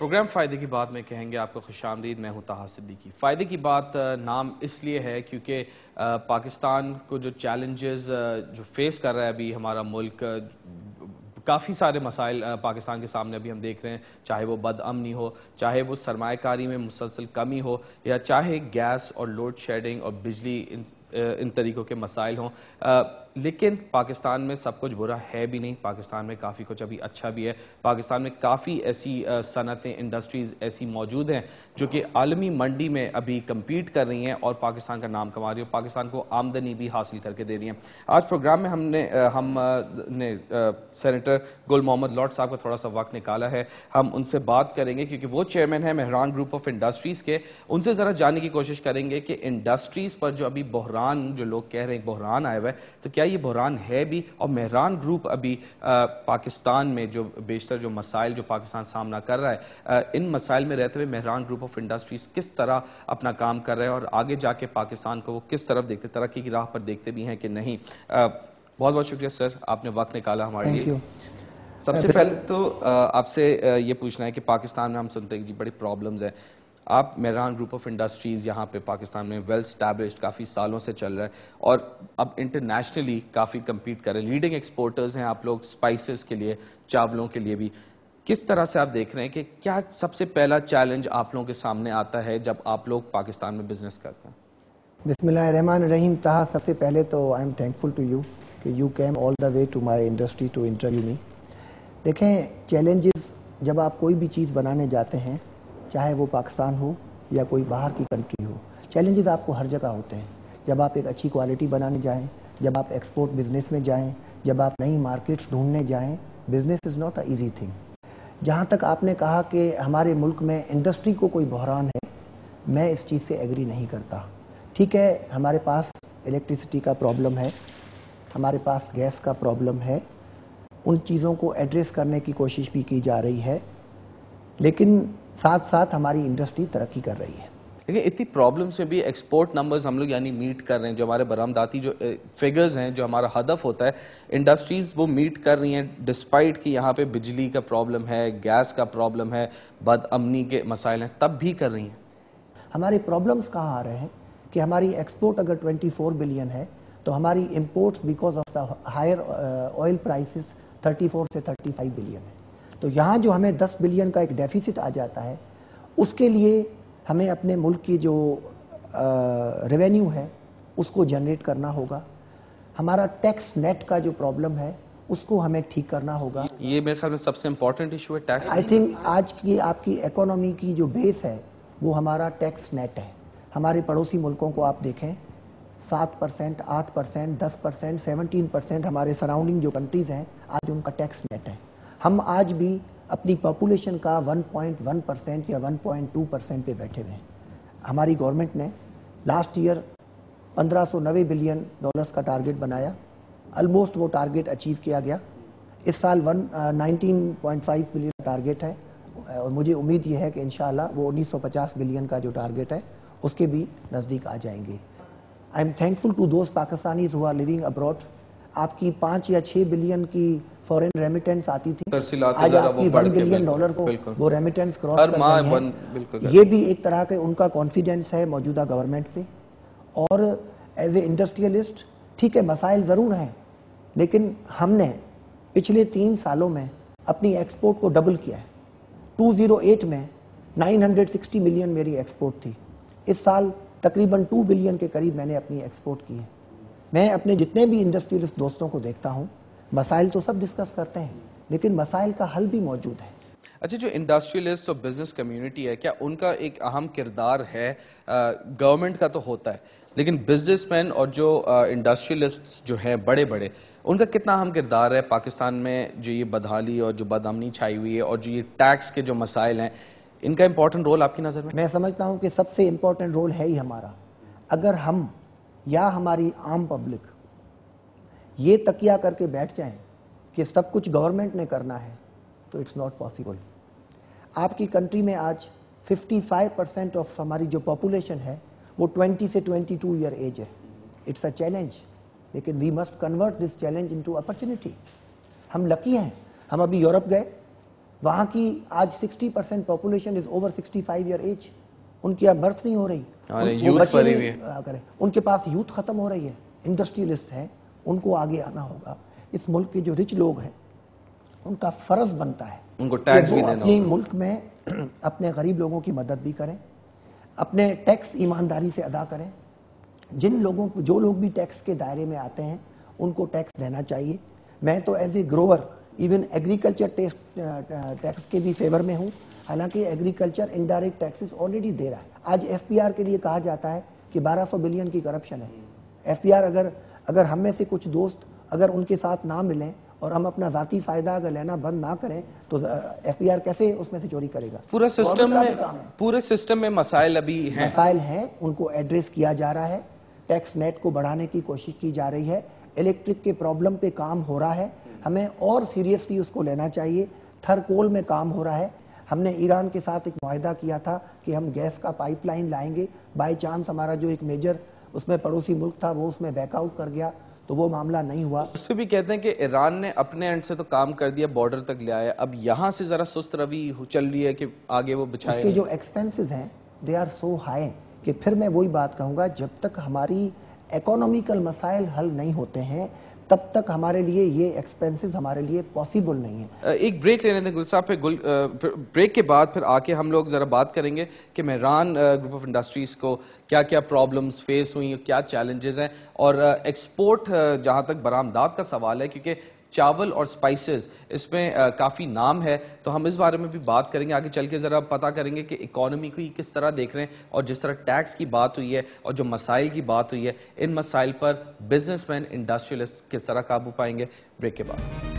Programme فائدے کی بات میں کہیں گے آپ کو خوش آمدید. میں ہوں طاہر صدیقی. فائدے کی بات نام اس لیے ہے کیونکہ پاکستان کو جو چیلنجز جو فیس کر رہا ہے ابھی ہمارا ملک، کافی سارے مسائل پاکستان کے سامنے ابھی ہم دیکھ رہے ہیں، چاہے وہ بد امنی ہو، چاہے وہ سرمایہ کاری میں مسلسل کمی ہو، یا چاہے گیس اور لوڈ شیڈنگ اور بجلی ان طریقوں کے مسائل ہوں. لیکن پاکستان میں سب کچھ برا ہے بھی نہیں، پاکستان میں کافی کچھ ابھی اچھا بھی ہے. پاکستان میں کافی ایسی صنعتیں، انڈسٹریز ایسی موجود ہیں جو کہ عالمی منڈی میں ابھی کمپیٹ کر رہی ہیں اور پاکستان کا نام کما رہی ہیں، پاکستان کو آمدنی بھی حاصل کر کے دے رہی ہیں. آج پروگرام میں ہم نے سینیٹر گل محمد لوٹ صاحب کا تھوڑا سا وقت نکالا ہے. ہم ان سے بات کریں گے کیونکہ وہ چیئرمین ہیں مہران گروپ آف انڈسٹریز کے. ان سے ذرا جاننے کی کوشش کریں گے کہ انڈسٹریز پر جو ابھی بحران، جو لوگ کہہ رہے ہیں بحران آیا ہوا ہے، تو کیا یہ بحران ہے بھی، اور مہران گروپ ابھی پاکستان میں جو بیشتر جو مسائل جو پاکستان سامنا کر رہا ہے، ان مسائل میں رہتے ہوئے مہران گروپ آف انڈسٹریز کس طرح اپنا کام کر رہے ہیں اور آگے جا کے پاکستان کو وہ کس طرف دیکھتے، ترقی کی راہ پر دیکھتے بھی ہیں کہ نہیں. بہت بہت شکریہ سر، آپ نے وقت نکالا ہمارے لیے. سب سے پہلے تو آپ سے یہ پوچھنا ہے کہ پاکستان میں ہم سنتے ہیں کہ جی بڑی پرابلمز ہیں. آپ مہران گروپ آف انڈسٹریز یہاں پہ پاکستان میں ویل اسٹیبلشڈ کافی سالوں سے چل رہا ہے اور اب انٹرنیشنلی کافی کمپیٹ کر رہے ہیں، لیڈنگ ایکسپورٹرز ہیں آپ لوگ اسپائسز کے لیے، چاولوں کے لیے بھی. کس طرح سے آپ دیکھ رہے ہیں کہ کیا سب سے پہلا چیلنج آپ لوگوں کے سامنے آتا ہے جب آپ لوگ پاکستان میں بزنس کرتے ہیں؟ بسم اللہ الرحمن الرحیم. طاہر، سب سے پہلے تو I am thankful to you کہ you came all the way to my industry to interview me. دیکھیں، چیلنجز جب آپ کوئی بھی چیز بنانے جاتے ہیں، چاہے وہ پاکستان ہو یا کوئی باہر کی کنٹری ہو، چیلنجز آپ کو ہر جگہ ہوتے ہیں. جب آپ ایک اچھی کوالٹی بنانے جائیں، جب آپ ایکسپورٹ بزنس میں جائیں، جب آپ نئی مارکیٹس ڈھونڈنے جائیں، business is not a easy thing. جہاں تک آپ نے کہا کہ ہمارے ملک میں انڈسٹری کو کوئی بحران ہے، میں اس چیز سے ایگری نہیں کرتا. ٹھیک ہے، ہمارے پاس الیکٹریسٹی کا پرابلم ہے، ہمارے پاس گیس کا پرابلم ہے، ان چیزوں کو ایڈریس کرنے کی کوشش بھی کی جا رہی ہے، لیکن ساتھ ساتھ ہماری انڈسٹری ترقی کر رہی ہے. لیکن اتنی پرابلمس میں بھی ایکسپورٹ نمبرز ہم لوگ یعنی میٹ کر رہے ہیں، جو ہمارے برآمداتی جو فگرز ہیں، جو ہمارا ہدف ہوتا ہے، انڈسٹریز وہ میٹ کر رہی ہیں ڈسپائٹ کہ یہاں پہ بجلی کا پرابلم ہے، گیس کا پرابلم ہے، بد امنی کے مسائل ہیں، تب بھی کر رہی ہیں. ہمارے پرابلمز کہاں آ رہے ہیں کہ ہماری ایکسپورٹ اگر 24 بلین ہے تو ہماری imports because of the higher oil prices 34 سے 35 بلین ہے. تو یہاں جو ہمیں 10 بلین کا ایک ڈیفیسٹ آ جاتا ہے، اس کے لیے ہمیں اپنے ملک کی جو ریونیو ہے اس کو جنریٹ کرنا ہوگا. ہمارا ٹیکس نیٹ کا جو پرابلم ہے اس کو ہمیں ٹھیک کرنا ہوگا. یہ میرے خیال میں سب سے امپورٹنٹ ایشو ہے ٹیکس. آئی تھنک آج کی آپ کی اکانومی کی جو بیس ہے وہ ہمارا ٹیکس نیٹ ہے. ہمارے پڑوسی ملکوں کو آپ دیکھیں، 7%، 8%، 10%، 17% ہمارے سراؤنڈنگ جو کنٹریز ہیں آج ان کا ٹیکس نیٹ ہے. ہم آج بھی اپنی پاپولیشن کا 1.1% یا 1.2% پہ بیٹھے ہوئے ہیں. ہماری گورنمنٹ نے لاسٹ ایئر $1590 بلین کا ٹارگٹ بنایا، آلموسٹ وہ ٹارگٹ اچیو کیا گیا. اس سال 19.5 بلین کا ٹارگٹ ہے اور مجھے امید یہ ہے کہ انشاءاللہ وہ 1950 بلین کا جو ٹارگٹ ہے اس کے بھی نزدیک آ جائیں گے. I M thankful to those Pakistanis who are living abroad. آپ کی 5 یا 6 بلین کی فورن ریمیٹنس آتی تھی، آج آپ کی $1 بلین کو وہ ریمیٹنس کراس کر رہی ہیں. یہ بھی ایک طرح کے ان کا کانفیڈنس ہے موجودہ گورنمنٹ پہ. اور ایز اے انڈسٹریلسٹ، ٹھیک ہے مسائل ضرور ہیں، لیکن ہم نے پچھلے 3 سالوں میں اپنی ایکسپورٹ کو ڈبل کیا ہے. 2008 میں 960 ملین میری ایکسپورٹ تھی، اس سال تقریباً 2 بلین کے قریب میں نے اپنی ایکسپورٹ کی ہے. میں اپنے جتنے بھی انڈسٹریلسٹ دوستوں کو دیکھتا ہوں، مسائل تو سب ڈسکس کرتے ہیں لیکن مسائل کا حل بھی موجود ہے. اچھا، جو انڈسٹریلسٹ اور بزنس کمیونٹی ہے، کیا ان کا ایک اہم کردار ہے؟ گورنمنٹ کا تو ہوتا ہے، لیکن بزنس مین اور جو انڈسٹریلسٹ جو ہیں بڑے بڑے، ان کا کتنا اہم کردار ہے پاکستان میں جو یہ بدحالی اور جو بد امنی چھائی ہوئی ہے اور جو یہ ٹیکس کے جو مسائل ہیں، ان کا امپورٹنٹ رول آپ کی نظر میں؟ میں سمجھتا ہوں کہ سب سے امپورٹنٹ رول ہے ہی ہمارا. اگر ہم یا ہماری عام پبلک یہ تکیہ کر کے بیٹھ جائیں کہ سب کچھ گورنمنٹ نے کرنا ہے تو اٹس ناٹ پاسبل. آپ کی کنٹری میں آج 55% آف ہماری جو پاپولیشن ہے وہ 20 سے 22 ایئر ایج ہے. اٹس اے چیلنج، لیکن we must convert this challenge into opportunity. ہم لکی ہیں، ہم ابھی یورپ گئے، وہاں کی آج 60% population is over 65 year age. ان کی اب برتھ نہیں ہو رہی, وہ بچے نہیں کریں, ان کے پاس یوتھ ختم ہو رہی ہے, انڈسٹریلسٹ ہیں, ان کو آگے آنا ہوگا. اس ملک کے جو رچ لوگ ہیں ان کا فرض بنتا ہے ان کو ٹیکس بھی دینا اپنی ملک میں اپنے غریب لوگوں کی مدد بھی کریں, اپنے ٹیکس ایمانداری سے ادا کریں. جو لوگ بھی ٹیکس کے دائرے میں آتے ہیں ان کو ٹیکس دینا چاہیے. میں تو as a grower even agriculture tax کے بھی فیور میں ہوں, حالانکہ ایگریکلچر انڈائریکٹ ٹیکسز آلریڈی دے رہا ہے. آج ایف پی آر کے لیے کہا جاتا ہے کہ 1200 بلین کی کرپشن ہے. ایف پی آر اگر ہم میں سے کچھ دوست اگر ان کے ساتھ نہ ملیں اور ہم اپنا ذاتی فائدہ اگر لینا بند نہ کریں تو ایف پی آر کیسے اس میں سے چوری کرے گا؟ پورے سسٹم میں مسائل ابھی ہیں, مسائل ہیں, ان کو ایڈریس کیا جا رہا ہے. ٹیکس نیٹ کو بڑھانے کی کوشش کی جا رہی ہے. الیکٹرک کے پرابلم پہ کام ہو رہا ہے, ہمیں اور سیریسلی اس کو لینا چاہیے. تھرکول میں کام ہو رہا ہے. ہم نے ایران کے ساتھ ایک معاہدہ کیا تھا کہ ہم گیس کا پائپ لائن لائیں گے. بائی چانس ہمارا جو ایک میجر اس میں پڑوسی ملک تھا وہ اس میں بیک آؤٹ کر گیا تو وہ معاملہ نہیں ہوا. اس پہ بھی کہتے ہیں کہ ایران نے اپنے اینڈ سے تو کام کر دیا, بارڈر تک لے آیا, اب یہاں سے ذرا سست روی چل رہی ہے کہ آگے وہ بچھائے. اس کے جو ایکسپینسز ہیں دے آر سو ہائی کہ پھر میں وہی بات کہوں گا, جب تک ہماری اکانومیکل مسائل حل نہیں ہوتے ہیں تب تک ہمارے لیے یہ ایکسپینسز ہمارے لیے پاسیبل نہیں ہے. ایک بریک لینے دیں گل صاحب, پھر بریک کے بعد پھر آ کے ہم لوگ ذرا بات کریں گے کہ مہران گروپ آف انڈسٹریز کو کیا کیا پرابلمز فیس ہوئی, کیا چیلنجز ہیں, اور ایکسپورٹ جہاں تک برآمدات کا سوال ہے, کیونکہ چاول اور سپائسز اس میں کافی نام ہے, تو ہم اس بارے میں بھی بات کریں گے. آگے چل کے ذرا پتہ کریں گے کہ اکانومی کو کس طرح دیکھ رہے ہیں, اور جس طرح ٹیکس کی بات ہوئی ہے اور جو مسائل کی بات ہوئی ہے, ان مسائل پر بزنس مین انڈسٹریلسٹ کس طرح قابو پائیں گے. بریک کے بعد.